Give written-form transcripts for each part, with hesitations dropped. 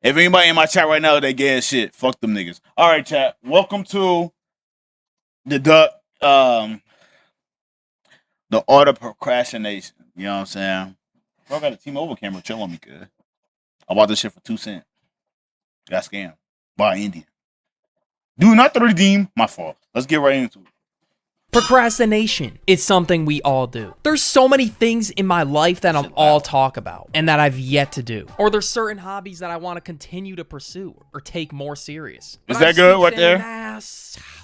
If anybody in my chat right now, they gay as shit. Fuck them niggas. All right, chat. Welcome to the the art of procrastination. You know what I'm saying? Bro, I got a T-Mobile camera. Chill on me, good. I bought this shit for 2 cents. Got scammed by Indian. Do not redeem. My fault. Let's get right into it. Procrastination is something we all do. There's so many things in my life that I'm all talk about and that I've yet to do. Or there's certain hobbies that I want to continue to pursue or take more serious. Is that good right there? Nah, I'll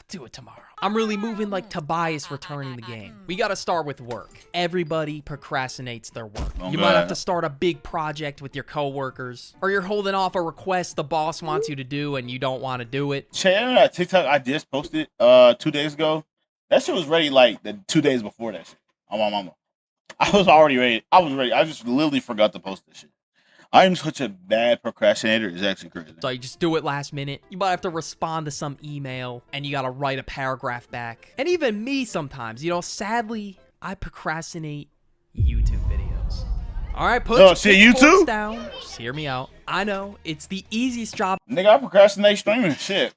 do it tomorrow. I'm really moving like Tobias returning the game. We gotta start with work. Everybody procrastinates their work. You might have to start a big project with your coworkers, or you're holding off a request the boss wants you to do and you don't want to do it. Chat, that TikTok I just posted 2 days ago. That shit was ready like the 2 days before that shit. On my mama. I was already ready. I was ready. I just literally forgot to post this shit. I am such a bad procrastinator. It's actually crazy. So you just do it last minute. You might have to respond to some email and you gotta write a paragraph back. And even me sometimes, sadly, I procrastinate YouTube videos. All right, put your YouTube down. Just hear me out. I know it's the easiest job. Nigga, I procrastinate streaming. Shit,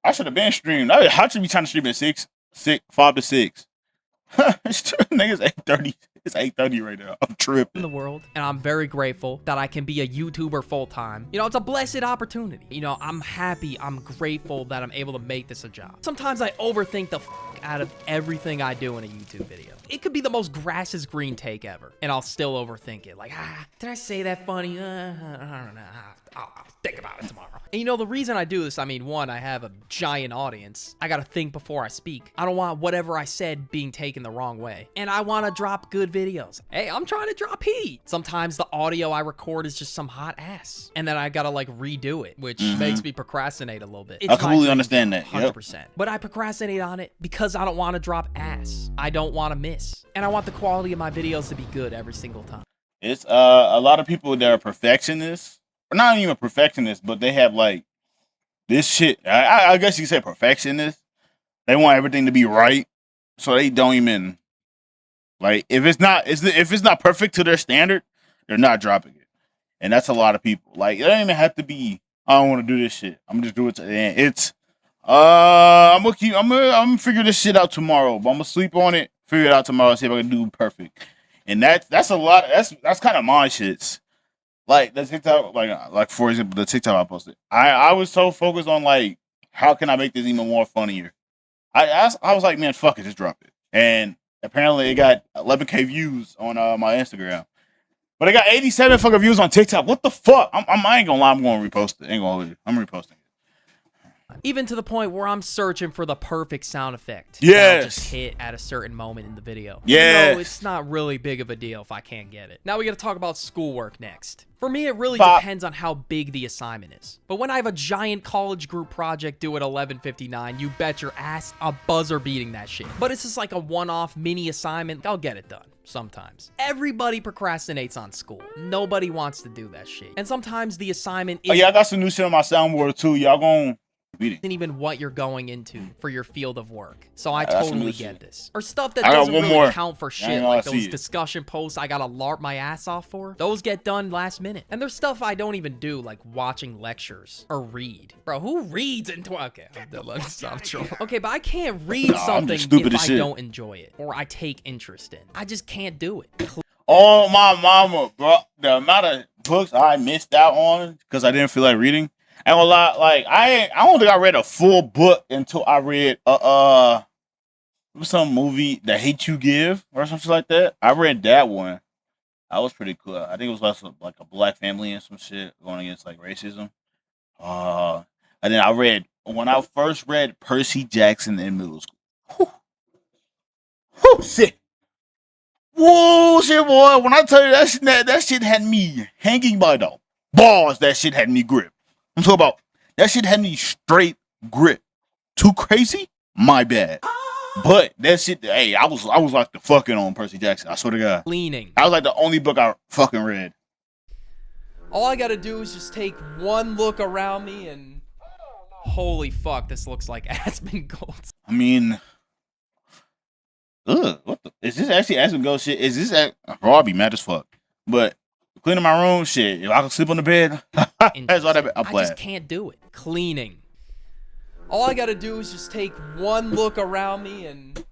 I should have been streamed. How should be trying to stream at 5 to 6? Niggas 8:30. It's 8:30 right now. I'm tripping. In the world, and I'm very grateful that I can be a YouTuber full time. It's a blessed opportunity. I'm happy. I'm grateful that I'm able to make this a job. Sometimes I overthink the out of everything I do in a YouTube video. It could be the most grass is green take ever, and I'll still overthink it. Like, did I say that funny? I don't know. I'll think about it tomorrow. And the reason I do this, one, I have a giant audience. I gotta think before I speak. I don't want whatever I said being taken the wrong way. And I want to drop good videos. Hey, I'm trying to drop heat. Sometimes the audio I record is just some hot ass. And then I gotta redo it, which makes me procrastinate a little bit. I completely understand that. 100%. Yep. But I procrastinate on it because I don't want to drop ass. I don't want to miss. And I want the quality of my videos to be good every single time. It's a lot of people that are perfectionists. Not even perfectionists, but they have this shit. I guess you could say perfectionists. They want everything to be right, so they don't even if it's not perfect to their standard, they're not dropping it. And that's a lot of people. It don't even have to be. I don't want to do this shit. I'm gonna just do it to the end. It's I'm gonna figure this shit out tomorrow. But I'm gonna sleep on it, figure it out tomorrow, see if I can do perfect. And that's a lot. That's kind of my shits. The TikTok, for example, the TikTok I posted. I was so focused on how can I make this even more funnier. I was like, man, fuck it, just drop it. And apparently it got 11K views on my Instagram, but it got 87 fucking views on TikTok. What the fuck? I ain't gonna lie, I'm gonna repost it. I'm reposting it. Even to the point where I'm searching for the perfect sound effect. Yes. Just hit at a certain moment in the video. Yes. It's not really big of a deal if I can't get it. Now we gotta talk about schoolwork next. For me, it really depends on how big the assignment is. But when I have a giant college group project due at 11:59, you bet your ass a buzzer beating that shit. But it's just a one-off mini assignment. I'll get it done. Sometimes. Everybody procrastinates on school. Nobody wants to do that shit. And sometimes the assignment is... Oh yeah, I got some new shit on my soundboard too. Y'all gonna... isn't even what you're going into for your field of work. So I totally get this. Or stuff that doesn't really count for shit, like those discussion posts I gotta LARP my ass off for. Those get done last minute. And there's stuff I don't even do, like watching lectures or read. Bro, who reads into... Okay, let me stop trolling. Okay, but I can't read something if I don't enjoy it or I take interest in. I just can't do it. Oh my mama, bro. The amount of books I missed out on because I didn't feel like reading. And a lot, I don't think I read a full book until I read some movie, The Hate You Give or something like that. I read that one. That was pretty cool. I think it was like a black family and some shit going against racism. And then when I first read Percy Jackson in middle school. Whew, shit. Whoa, shit, boy. When I tell you that shit had me hanging by the balls, that shit had me gripped. I'm talking about that shit had me straight grip. Too crazy? My bad. But that shit, hey, I was like the fucking on Percy Jackson. I swear to God. Leaning. That was like the only book I fucking read. All I gotta do is just take one look around me and holy fuck, this looks like Aspen Gold. I mean, what the? Is this actually Aspen Gold shit? Is this bro, I'll be mad as fuck. But Cleaning my room, shit. If I can sleep on the bed, that's all that. I'm I playing. just can't do it. Cleaning. All I gotta do is just take one look around me and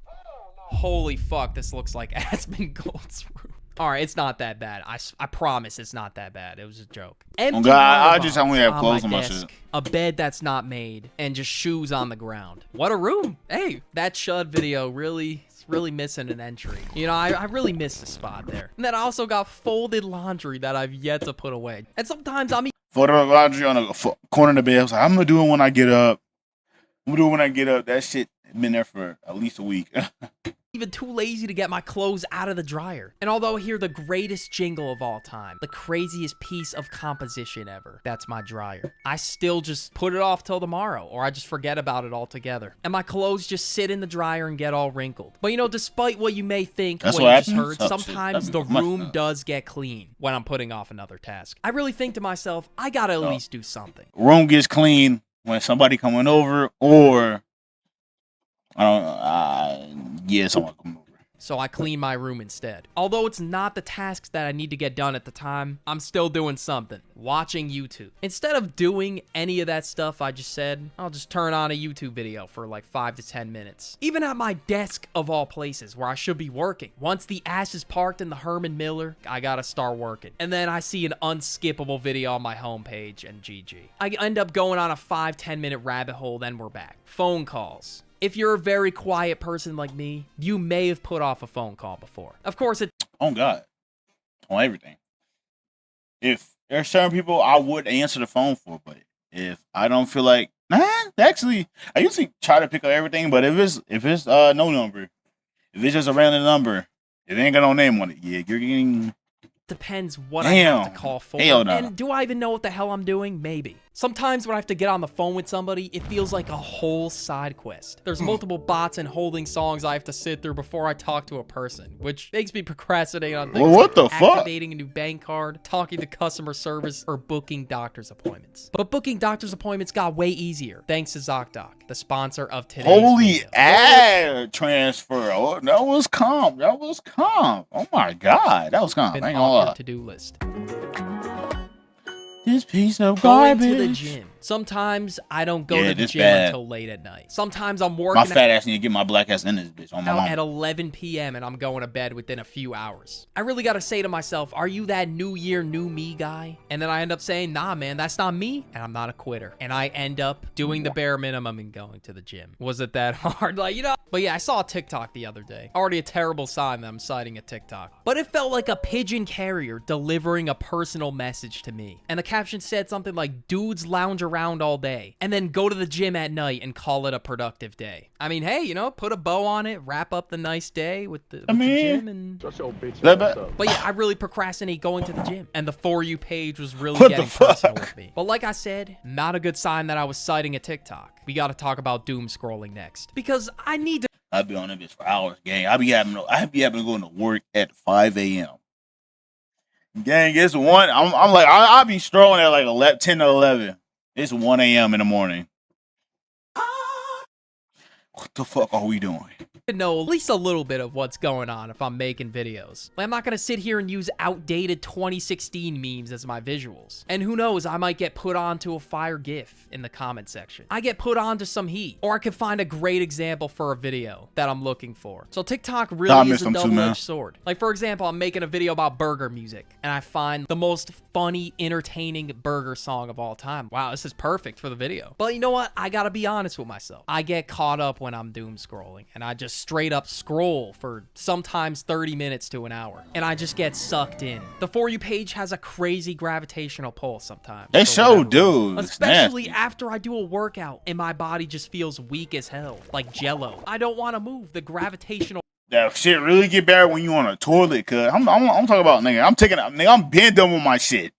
holy fuck, this looks like Aspen Gold's room. All right, it's not that bad. I promise it's not that bad. It was a joke. Empty God, I water just bottles only have on clothes my on my desk, shit. a bed that's not made, and just shoes on the ground. What a room. Hey, that Chud video really missing an entry. You know, I really missed a spot there. And then I also got folded laundry that I've yet to put away. And sometimes I'm Folded laundry on the corner of the bed. I was like, I'm gonna do it when I get up. I'm gonna do it when I get up. That shit been there for at least a week. even too lazy to get my clothes out of the dryer. And although I hear the greatest jingle of all time, the craziest piece of composition ever, that's my dryer, I still just put it off till tomorrow, or I just forget about it altogether. And my clothes just sit in the dryer and get all wrinkled. But you know, despite what you may think, That's what what you just happens? heard, Oh, sometimes shit. the That's room messed up. does get clean when I'm putting off another task. I really think to myself, I gotta at least do something. Room gets clean when somebody coming over, or I don't. Yeah, someone coming over. So I clean my room instead. Although it's not the tasks that I need to get done at the time, I'm still doing something. Watching YouTube. Instead of doing any of that stuff I just said, I'll just turn on a YouTube video for like 5 to 10 minutes. Even at my desk of all places where I should be working. Once the ass is parked in the Herman Miller, I gotta start working. And then I see an unskippable video on my homepage and GG. I end up going on a 5-10 minute rabbit hole, then we're back. Phone calls. If you're a very quiet person like me, you may have put off a phone call before. Of course, it Oh God, on everything. If there's certain people I would answer the phone for, but if I don't feel like, actually, I usually try to pick up everything. But if it's no number, if it's just a random number, it ain't got no name on it. Yeah, you're getting. depends what I have to Damn. call for. Hell no. And do I even know what the hell I'm doing? Maybe. Sometimes when I have to get on the phone with somebody, it feels like a whole side quest. There's multiple bots and holding songs I have to sit through before I talk to a person, which makes me procrastinate on things Well, what like the fuck? activating a new bank card, talking to customer service, or booking doctor's appointments. But booking doctor's appointments got way easier, thanks to ZocDoc, the sponsor of today's Holy video. ad transfer. Oh, that was calm. That was calm. Oh my God, that was calm. I Been ain't gonna off lie. your to-do list. This piece of Going garbage. to the gym. Sometimes I don't go Yeah, to the this gym bad. until late at night. Sometimes I'm My working fat ass need to get my black ass in this bitch. On my out mama. at 11 p.m. and I'm going to bed within a few hours. I really got to say to myself, are you that new year, new me guy? And then I end up saying, nah, man, that's not me. And I'm not a quitter. And I end up doing the bare minimum and going to the gym. Was it that hard? Like, you know. But yeah, I saw a TikTok the other day. Already a terrible sign that I'm citing a TikTok. But it felt like a pigeon carrier delivering a personal message to me. And the caption said something like, dudes lounge around all day and then go to the gym at night and call it a productive day. I mean, hey, you know, put a bow on it, wrap up the nice day with the gym and... But yeah, I really procrastinate going to the gym. And the For You page was really What the getting personal fuck? with me. But like I said, not a good sign that I was citing a TikTok. We gotta talk about doom scrolling next. Because I need to... I be on that bitch for hours, gang. I be having to go to work at 5 a.m. Gang, it's one. I'm like, I be strolling at like 10 to 11. It's 1 a.m. in the morning. What the fuck are we doing? know at least a little bit of what's going on if I'm making videos. Like, I'm not gonna sit here and use outdated 2016 memes as my visuals. And who knows, I might get put onto a fire GIF in the comment section. I get put onto some heat. Or I could find a great example for a video that I'm looking for. So TikTok really is a double-edged sword. Like, for example, I'm making a video about burger music, and I find the most funny, entertaining burger song of all time. Wow, this is perfect for the video. But you know what? I gotta be honest with myself. I get caught up when I'm doom scrolling, and I just straight up scroll for sometimes 30 minutes to an hour, and I just get sucked in. The For You page has a crazy gravitational pull sometimes. They for show, whatever reason. dude. It's Especially nasty. after I do a workout and my body just feels weak as hell, like jello. I don't want to move. The gravitational That shit really get bad when you on a toilet, cuz. I'm talking about, nigga, I'm been done with my shit.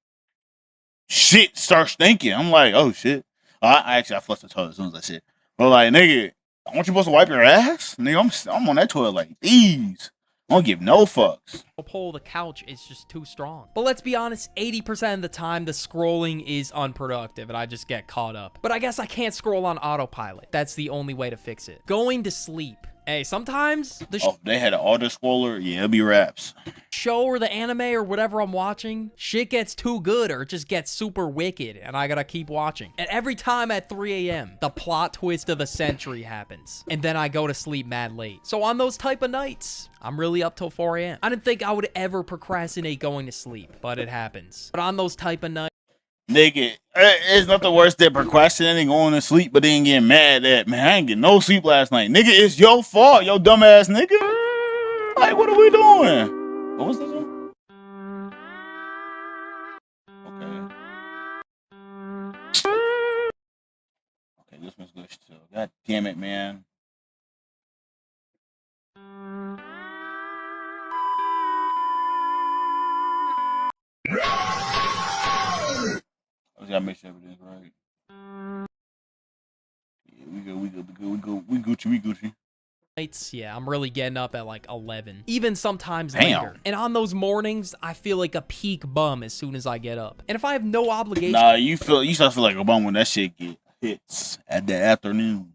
Shit starts thinking. I'm like, oh shit. I flushed the toilet as soon as I said. But like, nigga, aren't you supposed to wipe your ass? Nigga, I'm on that toilet like these. I don't give no fucks. pull of the couch is just too strong. But let's be honest, 80% of the time the scrolling is unproductive and I just get caught up. But I guess I can't scroll on autopilot. That's the only way to fix it. Going to sleep Hey, sometimes the Oh, they had an auto scroller. Yeah, it'll be raps. show or the anime or whatever I'm watching, shit gets too good or it just gets super wicked and I gotta keep watching. And every time at 3 a.m., the plot twist of the century happens. And then I go to sleep mad late. So on those type of nights, I'm really up till 4 a.m. I didn't think I would ever procrastinate going to sleep, but it happens. But on those type of nights, Nigga, it's nothing worse than procrastinating going to sleep, but then getting mad at, man, I ain't getting no sleep last night. Nigga, it's your fault, yo dumbass nigga. Like, what are we doing? What was this one? Okay. Okay, this one's good still. God damn it, man. I just gotta make sure everything's right. Yeah, we Gucci. yeah, I'm really getting up at like 11, even sometimes Damn. later. And on those mornings, I feel like a peak bum as soon as I get up. And if I have no obligation, Nah, you start to feel like a bum when that shit hits at the afternoon.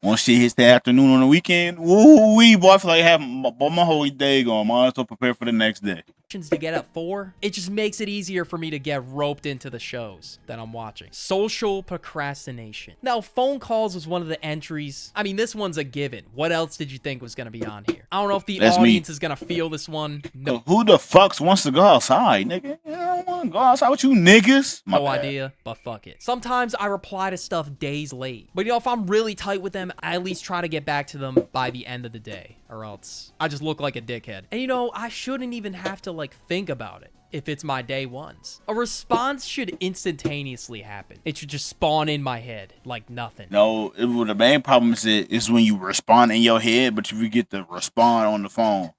Once shit hits the afternoon on the weekend, woo wee, boy, I feel like having my whole day going. Might as well prepare for the next day. to get at 4, it just makes it easier for me to get roped into the shows that I'm watching. Social procrastination. Now, phone calls was one of the entries. I mean, this one's a given. What else did you think was going to be on here? I don't know if the audience is going to feel this one. No. Who the fuck wants to go outside, nigga? I don't want to go outside with you niggas. No idea, but fuck it. Sometimes I reply to stuff days late. But, you know, if I'm really tight with them, I at least try to get back to them by the end of the day. Or else I just look like a dickhead. And, you know, I shouldn't even have to, like, think about it if it's my day ones. A response should instantaneously happen. It should just spawn in my head like nothing. No, the main problem is when you respond in your head, but you forget to respond on the phone.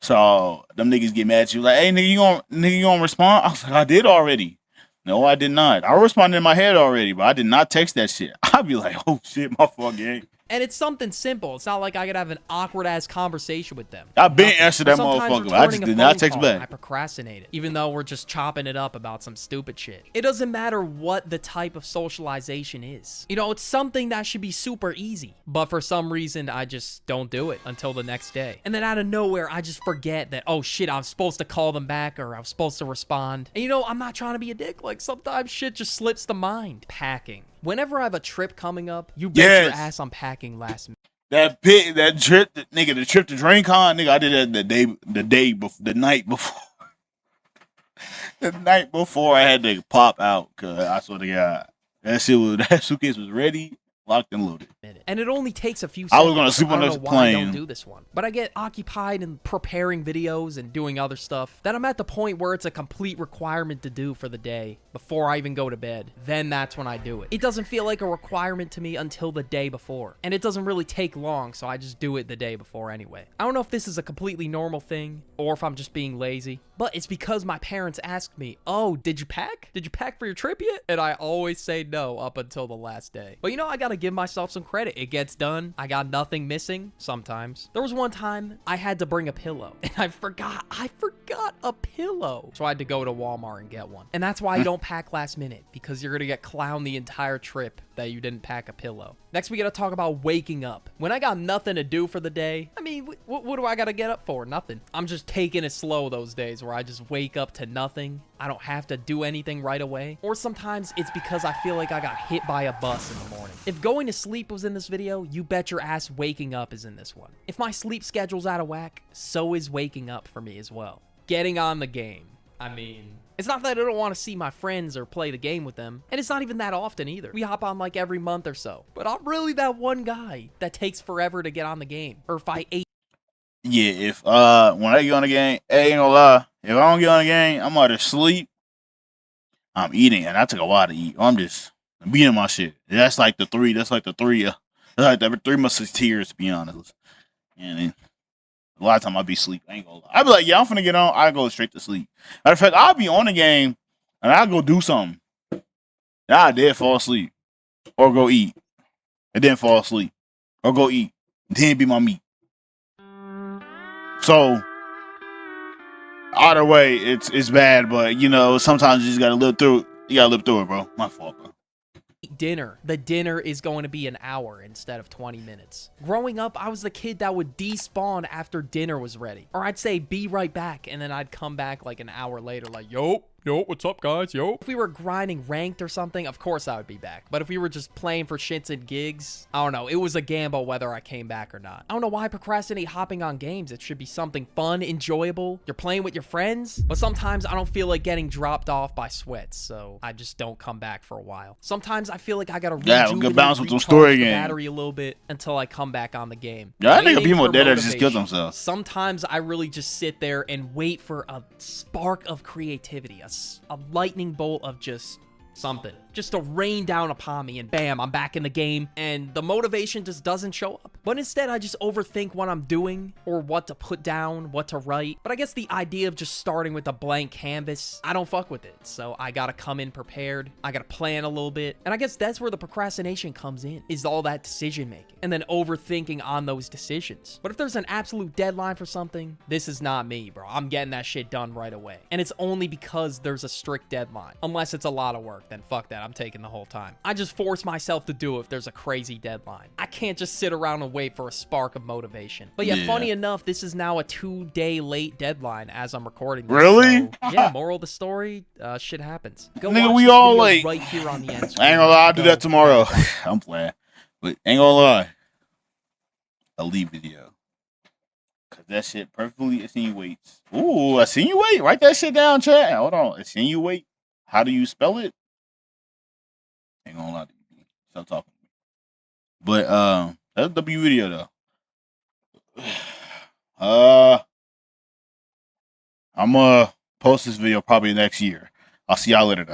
So them niggas get mad at you like, hey nigga, you gonna respond? I was like, I did already. No, I did not. I responded in my head already, but I did not text that shit. I'd be like, oh shit, my fuck gang. And it's something simple. It's not like I could have an awkward-ass conversation with them. I've been answered that motherfucker. I just did not text back. I procrastinated, even though we're just chopping it up about some stupid shit. It doesn't matter what the type of socialization is. You know, it's something that should be super easy. But for some reason, I just don't do it until the next day. And then out of nowhere, I just forget that, oh shit, I'm supposed to call them back or I'm supposed to respond. And you know, I'm not trying to be a dick. Like, sometimes shit just slips the mind. Packing. Whenever I have a trip coming up, you bet your ass I'm packing last minute. That trip, nigga, the trip to DreamCon, nigga, I did that the night before. The night before I had to pop out, cause I swear to God, that suitcase was ready, locked and loaded. And it only takes a few seconds. I was gonna sleep on this plane. I don't do this one, but I get occupied in preparing videos and doing other stuff that I'm at the point where it's a complete requirement to do for the day before I even go to bed. Then that's when I do it. It doesn't feel like a requirement to me until the day before, and it doesn't really take long, so I just do it the day before anyway. I don't know if this is a completely normal thing or if I'm just being lazy, but it's because my parents asked me, oh, did you pack? Did you pack for your trip yet? And I always say no up until the last day. But you know, I gotta give myself some credit. It gets done. I got nothing missing sometimes. There was one time I had to bring a pillow and I forgot a pillow. So I had to go to Walmart and get one. And that's why you don't pack last minute, because you're gonna get clowned the entire trip that you didn't pack a pillow. Next, we gotta talk about waking up. When I got nothing to do for the day, I mean, what do I gotta get up for? Nothing. I'm just taking it slow those days where I just wake up to nothing. I don't have to do anything right away. Or sometimes it's because I feel like I got hit by a bus in the morning. If going to sleep was in this video, you bet your ass waking up is in this one. If my sleep schedule's out of whack, so is waking up for me as well. Getting on the game. I mean, it's not that I don't want to see my friends or play the game with them, and it's not even that often either. We hop on like every month or so, but I'm really that one guy that takes forever to get on the game. Or if I ate. Yeah, if when I get on the game, I ain't gonna lie, if I don't get on the game, I'm either asleep, I'm eating, and I took a while to eat. I'm just beating my shit. That's like the three musketeers, to be honest. And a lot of time I'll be asleep. I ain't gonna lie. I'll be like, yeah, I'm finna get on. I go straight to sleep. Matter of fact, I'll be on the game and I'll go do something. And I'll dead fall asleep. Or go eat. And then fall asleep. Or go eat. Then be my meat. So either way, it's bad, but you know, sometimes you just gotta live through it. You gotta live through it, bro. My fault, bro. dinner. The dinner is going to be an hour instead of 20 minutes. Growing up, I was the kid that would despawn after dinner was ready. Or I'd say, be right back, and then I'd come back like an hour later like, yo, what's up, guys? Yo. If we were grinding ranked or something, of course I would be back. But if we were just playing for shits and gigs, I don't know. It was a gamble whether I came back or not. I don't know why I procrastinate hopping on games. It should be something fun, enjoyable. You're playing with your friends. But sometimes I don't feel like getting dropped off by sweats, so I just don't come back for a while. Sometimes I feel like I gotta good balance with some story the game. battery a little bit until I come back on the game. Yeah, I think Waiting people for dead just kill motivation. themselves. Sometimes I really just sit there and wait for a spark of creativity, a lightning bolt of just something just to rain down upon me, and bam, I'm back in the game, and the motivation just doesn't show up. But instead, I just overthink what I'm doing or what to put down, what to write. But I guess the idea of just starting with a blank canvas, I don't fuck with it. So I gotta come in prepared. I gotta plan a little bit. And I guess that's where the procrastination comes in, is all that decision making and then overthinking on those decisions. But if there's an absolute deadline for something, this is not me, bro. I'm getting that shit done right away. And it's only because there's a strict deadline. Unless it's a lot of work, then fuck that. I'm taking the whole time. I just force myself to do it if there's a crazy deadline. I can't just sit around and wait for a spark of motivation. But yeah, funny enough, this is now a 2-day late deadline as I'm recording this. Really? So, yeah, moral of the story, shit happens. Go Nigga, watch we this all video like, right here on the end I ain't screen. gonna lie, I'll do Go. that tomorrow. I'm playing. But ain't gonna lie. Elite video. Cause that shit perfectly insinuates. Ooh, insinuate? Write that shit down, chat. Hold on. Insinuate. How do you spell it? Ain't gonna lie to you. Stop talking to me. But that's a W video though. I'm gonna post this video probably next year. I'll see y'all later though.